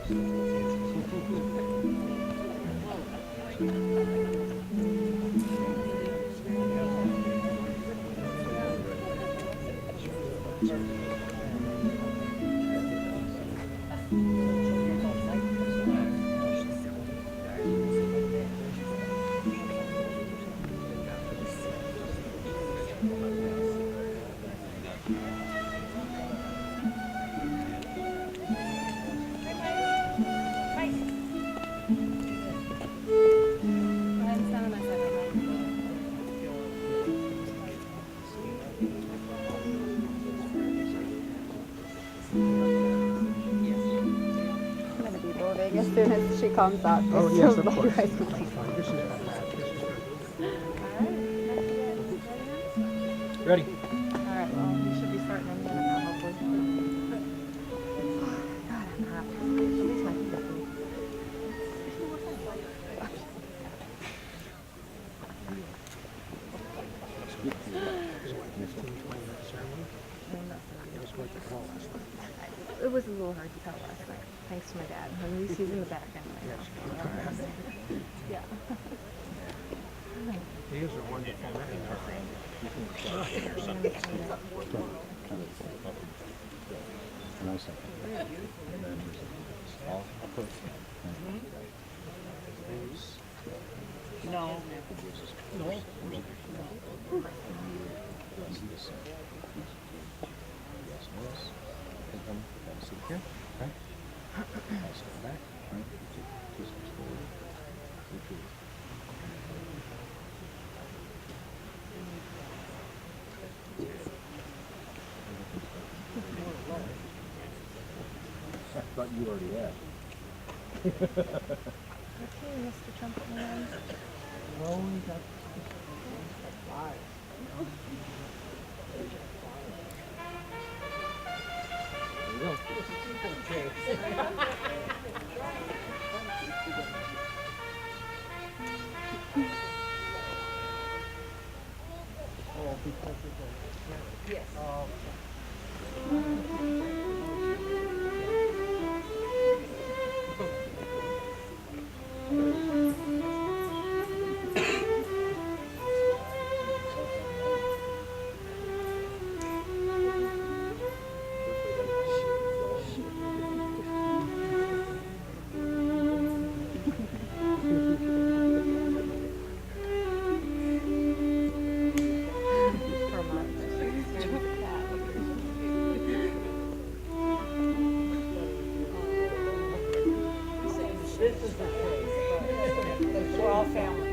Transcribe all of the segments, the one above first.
As soon as she comes up. Oh, yes, of course. Right. Ready? All right, well, you should be starting in a minute now, hopefully. God, I'm hot. At least my feet are cool. It was a little hard to tell last night, thanks to my dad. At least he's in the back anyway. Yeah. He is a wonderful man. No. No. Here, right? I'll step back, right? Just forward. I thought you already had. Okay, Mr. Trumpet Man. No, we got five. There you go. Oh, because of the... Yes. This is the case. We're all family. We're all family.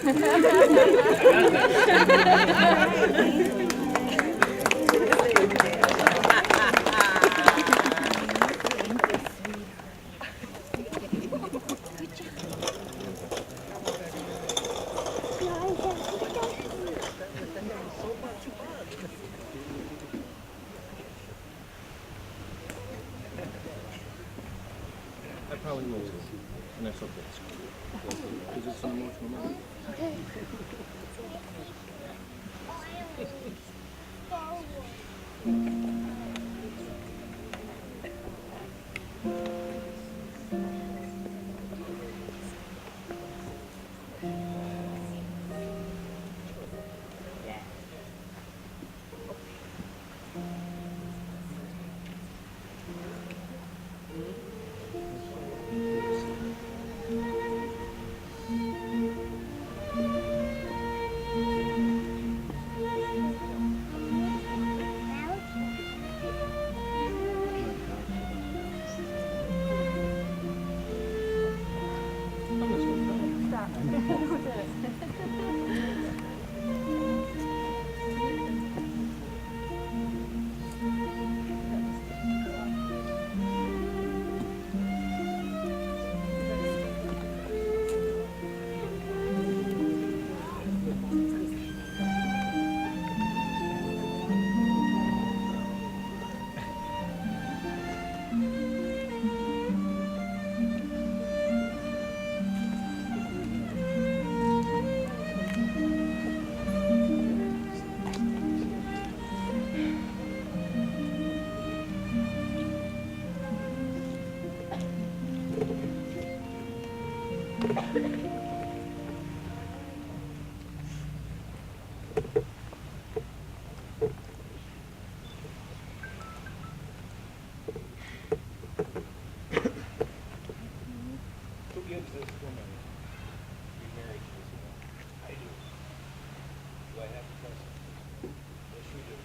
I probably will too, and that's okay. Because it's an emotional moment. Who gives this woman remarriage visits? I do. Do I have to press it? Yes, you do.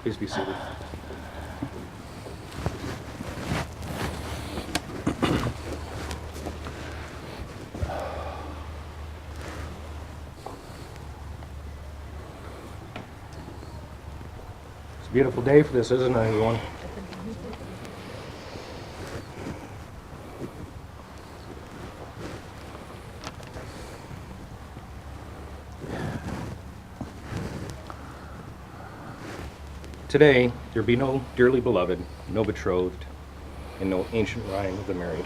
Please be seated. It's a beautiful day for this, isn't it, everyone? Today, there be no dearly beloved, no betrothed, and no ancient rhyme of the married.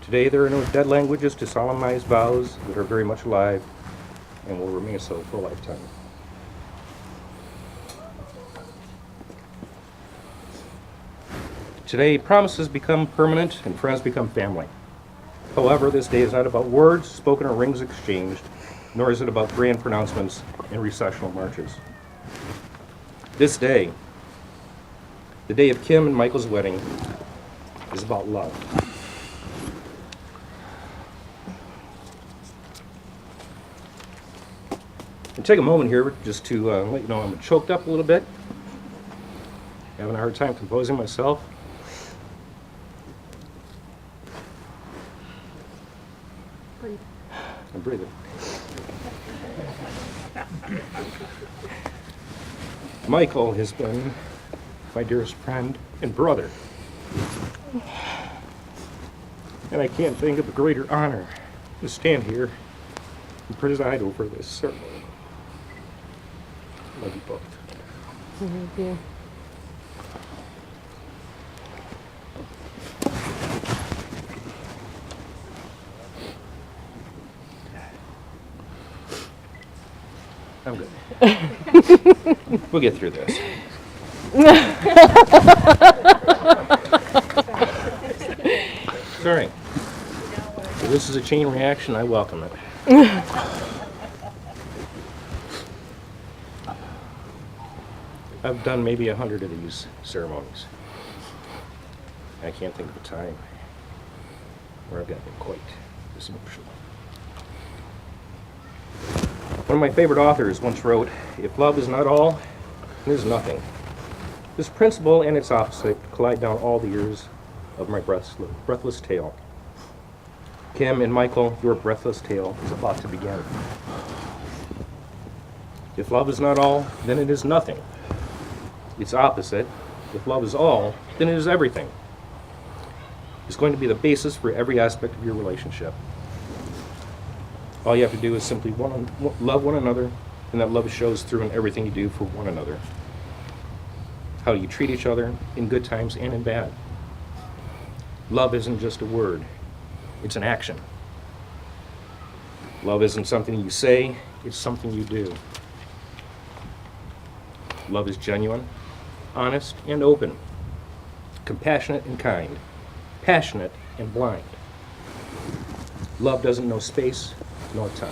Today, there are no dead languages to solemnize vows that are very much alive and will remain so for a lifetime. Today, promises become permanent and friends become family. However, this day is not about words spoken or rings exchanged, nor is it about grand pronouncements and recessional marches. This day, the day of Kim and Michael's wedding, is about love. And take a moment here just to let you know I'm choked up a little bit. Having a hard time composing myself. I'm breathing. Michael has been my dearest friend and brother. And I can't think of a greater honor to stand here and preside over this ceremony. Love you both. Thank you. I'm good. We'll get through this. Sorry. If this is a chain reaction, I welcome it. I've done maybe 100 of these ceremonies. I can't think of a time where I've gotten quite this emotional. One of my favorite authors once wrote, "If love is not all, it is nothing." This principle and its opposite collide down all the years of my breathless tale. Kim and Michael, your breathless tale is about to begin. If love is not all, then it is nothing. Its opposite, if love is all, then it is everything. It's going to be the basis for every aspect of your relationship. All you have to do is simply love one another, and that love shows through in everything you do for one another. How you treat each other in good times and in bad. Love isn't just a word, it's an action. Love isn't something you say, it's something you do. Love is genuine, honest, and open, compassionate and kind, passionate and blind. Love doesn't know space nor time.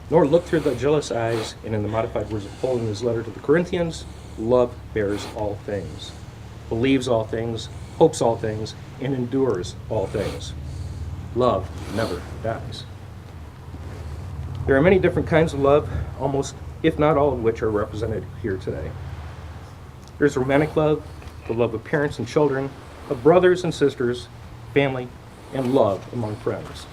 Nor look through the jealous eyes, and in the modified words of Paul in his letter to the Corinthians, love bears all things, believes all things, hopes all things, and endures all things. Love never dies. There are many different kinds of love, almost, if not all of which are represented here today. There's romantic love, the love of parents and children, of brothers and sisters, family, and love among friends.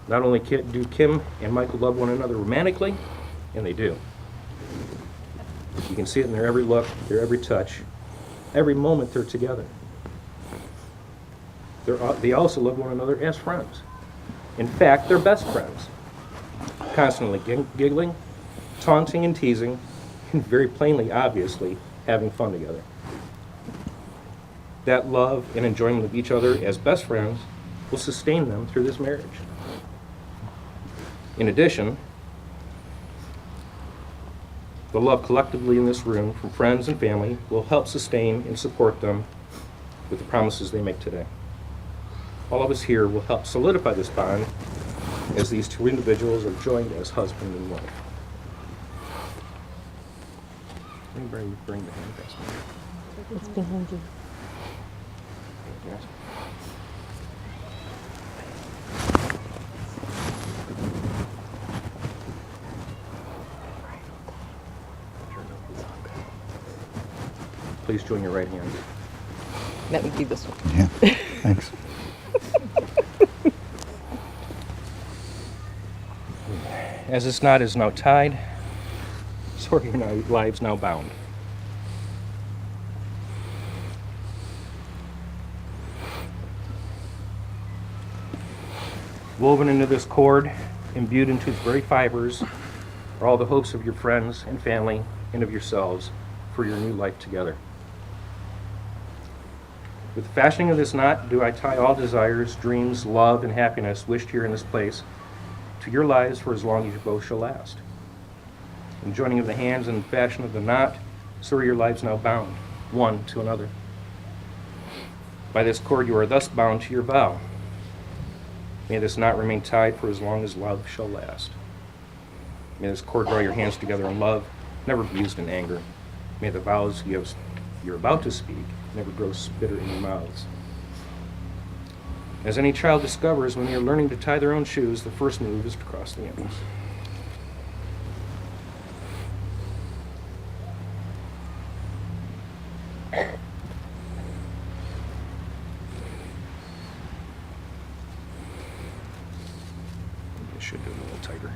Not only do Kim and Michael love one another romantically, and they do. You can see it in their every look, their every touch, every moment they're together. They also love one another as friends. In fact, they're best friends. Constantly giggling, taunting and teasing, and very plainly, obviously, having fun together. That love and enjoyment of each other as best friends will sustain them through this marriage. In addition, the love collectively in this room from friends and family will help sustain and support them with the promises they make today. All of us here will help solidify this bond as these two individuals are joined as husband and wife. Let me bring the handcuffs. It's behind you. Yes. Please join your right hand. That would be this one. Yeah, thanks. As this knot is now tied, so are your lives now bound. Woven into this cord, imbued into its very fibers, are all the hopes of your friends and family and of yourselves for your new life together. With the fashioning of this knot, do I tie all desires, dreams, love, and happiness wished here in this place to your lives for as long as you both shall last. In joining of the hands and fashion of the knot, so are your lives now bound, one to another. By this cord you are thus bound to your vow. May this knot remain tied for as long as love shall last. May this cord draw your hands together in love, never be used in anger. May the vows you're about to speak never grow bitter in your mouths. As any child discovers when they are learning to tie their own shoes, the first move is to cross the ends. I should do it a little tighter.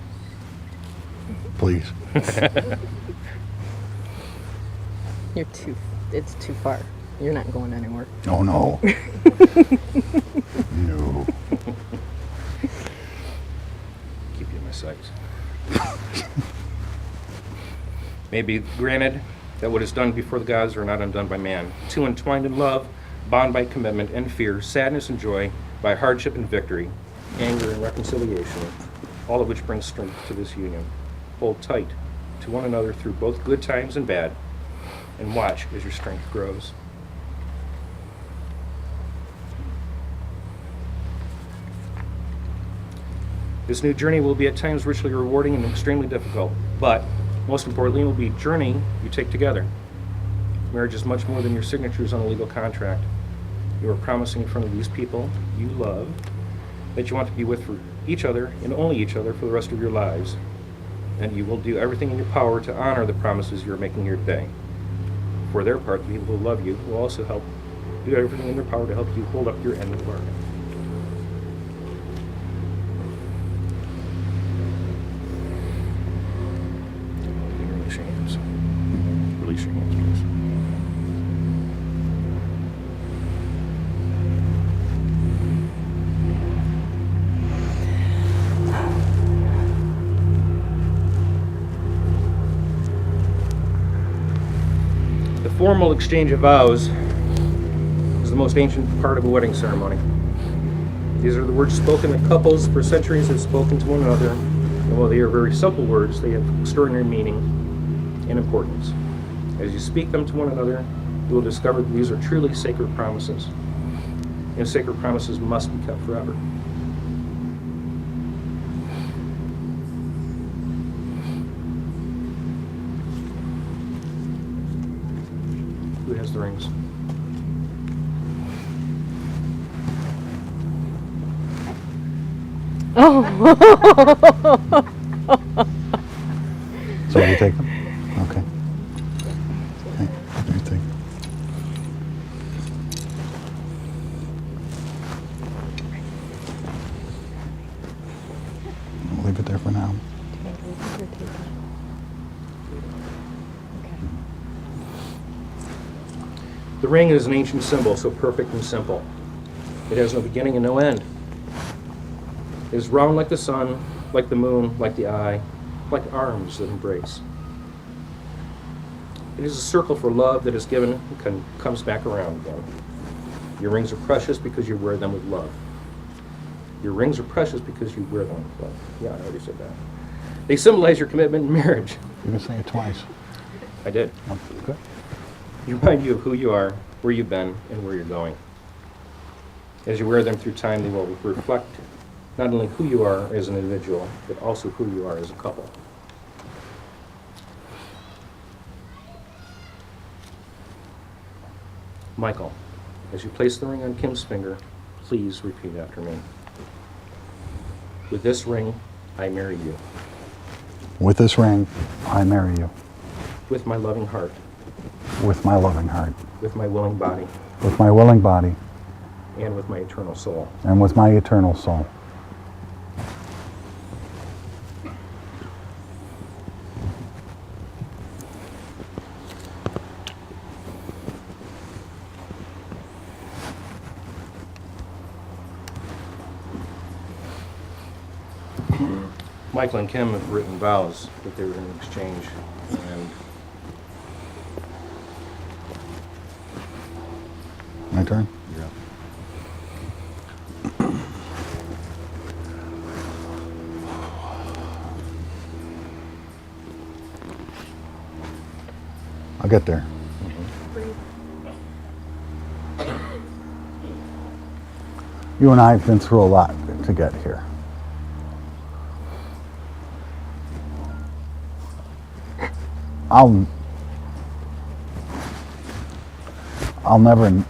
Please. It's too far. You're not going anywhere. Oh, no. No. Keep you in my sights. May be granted that what is done before the gods are not undone by man. Two entwined in love, bond by commitment and fear, sadness and joy, by hardship and victory, anger and reconciliation, all of which brings strength to this union. Hold tight to one another through both good times and bad, and watch as your strength grows. This new journey will be at times richly rewarding and extremely difficult, but most importantly, it will be a journey you take together. Marriage is much more than your signatures on a legal contract. You are promising in front of these people you love that you want to be with for each other and only each other for the rest of your lives. And you will do everything in your power to honor the promises you are making here today. For their part, the people who love you will also do everything in their power to help you hold up your end of the bargain. Release your hands. Release your hands, please. The formal exchange of vows is the most ancient part of a wedding ceremony. These are the words spoken that couples for centuries have spoken to one another, and while they are very simple words, they have extraordinary meaning and importance. As you speak them to one another, you will discover that these are truly sacred promises, and sacred promises must be kept forever. Who has the rings? Oh. So you take them? Okay. Okay. What do you think? I'll leave it there for now. The ring is an ancient symbol, so perfect and simple. It has no beginning and no end. It is round like the sun, like the moon, like the eye, like arms that embrace. It is a circle for love that is given and comes back around again. Your rings are precious because you wear them with love. Your rings are precious because you wear them with love. Yeah, I already said that. They symbolize your commitment in marriage. You can say it twice. I did. Oh, good. They remind you of who you are, where you've been, and where you're going. As you wear them through time, they will reflect not only who you are as an individual, but also who you are as a couple. Michael, as you place the ring on Kim's finger, please repeat after me. With this ring, I marry you. With this ring, I marry you. With my loving heart. With my loving heart. With my willing body. With my willing body. And with my eternal soul. And with my eternal soul. Michael and Kim have written vows that they were going to exchange, and My turn? yeah. I'll get there. You and I have been through a lot to get here. I'll never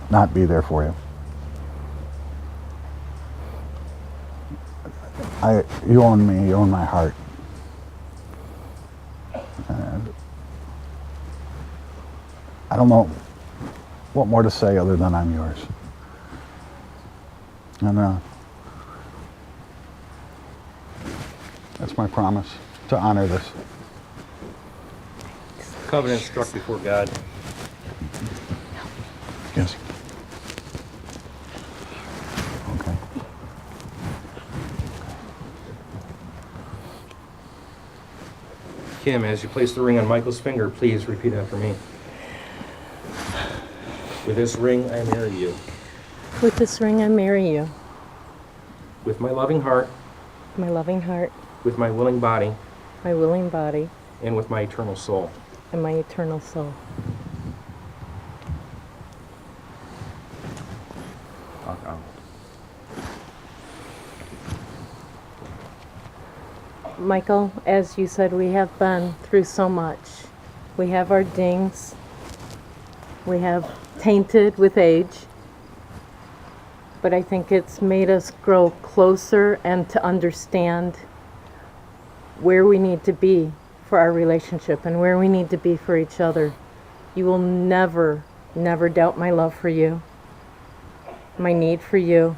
not be there for you. You own me, you own my heart. And I don't know what more to say other than I'm yours. And that's my promise, to honor this. Covenant struck before God. Yes. Okay. Kim, as you place the ring on Michael's finger, please repeat after me. With this ring, I marry you. With this ring, I marry you. With my loving heart, My loving heart, with my willing body, my willing body, and with my eternal soul. and my eternal soul. Michael, as you said, we have been through so much. We have our dings, We have tainted with age, but I think it's made us grow closer and to understand where we need to be for our relationship and where we need to be for each other. You will never, never doubt my love for you, my need for you,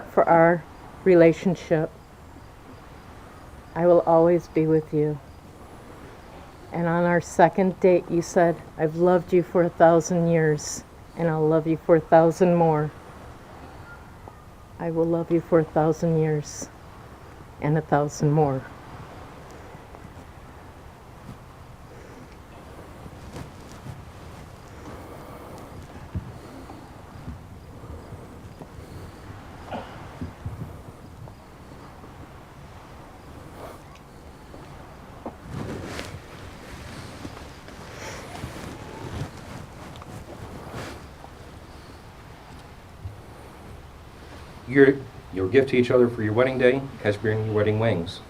for our relationship. I will always be with you. And on our second date, you said, I've loved you for 1,000 years, and I'll love you for 1,000 more. I will love you for 1,000 years and 1,000 more. Your gift to each other for your wedding day has been your wedding wings.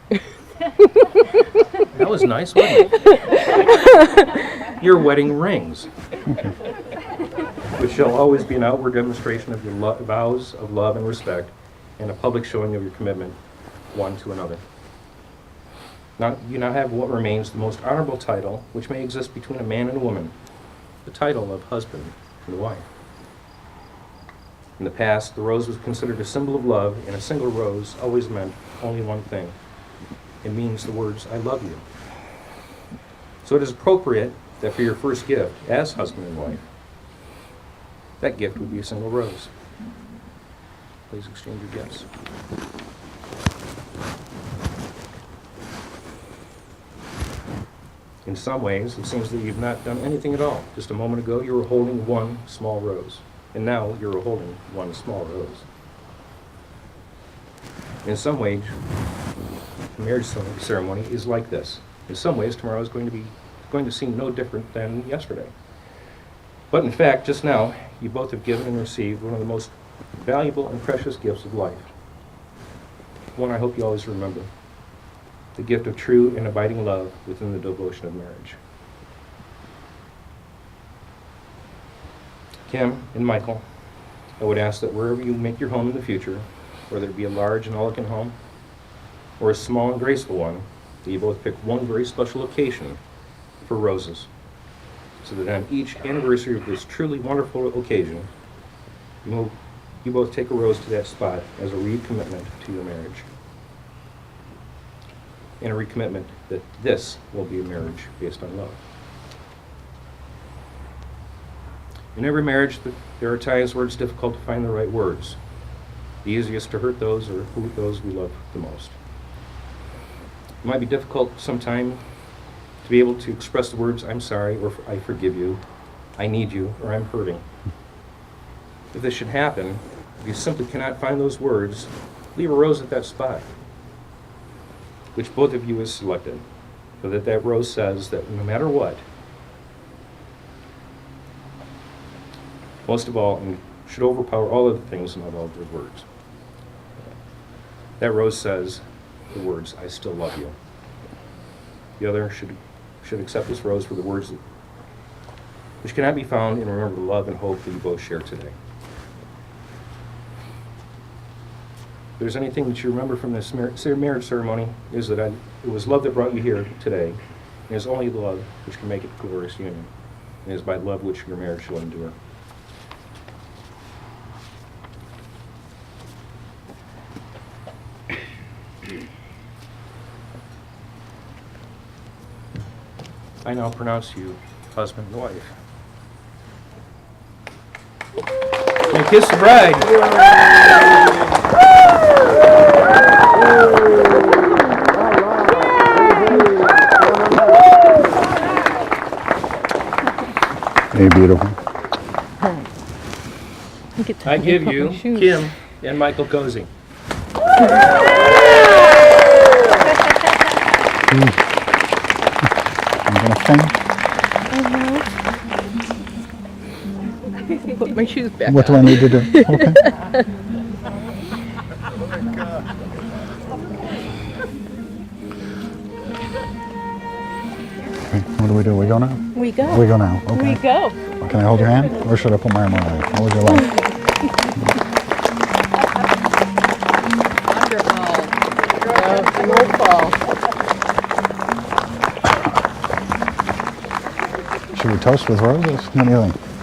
That was nice, wasn't it? Your wedding rings, which shall always be an outward demonstration of your vows of love and respect, and a public showing of your commitment one to another. Now, you now have what remains the most honorable title which may exist between a man and a woman, the title of husband and wife. In the past, the rose was considered a symbol of love, and a single rose always meant only one thing. It means the words, I love you. So it is appropriate that for your first gift, as husband and wife, that gift would be a single rose. Please exchange your gifts. In some ways, it seems that you've not done anything at all. Just a moment ago, you were holding one small rose. And now you're holding one small rose. In some ways, the marriage ceremony is like this. In some ways, tomorrow is going to seem no different than yesterday. But in fact, just now, you both have given and received one of the most valuable and precious gifts of life. One I hope you always remember. The gift of true and abiding love within the devotion of marriage. Kim and Michael, I would ask that wherever you make your home in the future, whether it be a large and elegant home or a small and graceful one, that you both pick one very special occasion for roses, so that on each anniversary of this truly wonderful occasion, you both take a rose to that spot as a recommitment to your marriage. And a recommitment that this will be a marriage based on love. In every marriage, there are times where it's difficult to find the right words. The easiest to hurt those or hurt those we love the most. It might be difficult sometime to be able to express the words, I'm sorry, or I forgive you, I need you, or I'm hurting. If this should happen, if you simply cannot find those words, leave a rose at that spot, which both of you has selected, so that that rose says that no matter what, most of all, and should overpower all other things and all other words. That rose says the words, I still love you. The other should accept this rose for the words which cannot be found and remember the love and hope that you both share today. If there's anything that you remember from this marriage ceremony, is that it was love that brought you here today, and it is only love which can make it a glorious union, and it is by love which your marriage shall endure. I now pronounce you husband and wife. And kiss the bride. Hey, beautiful. I give you Kim and Michael Cozzi. I'm gonna sing. Put my shoes back What do I need to do? Okay. Okay, what do we do? We go now? We go. We go now. Okay. We go. Can I hold your hand, or should I put my arm around you? How would you like? Should we toast with roses? What do you think?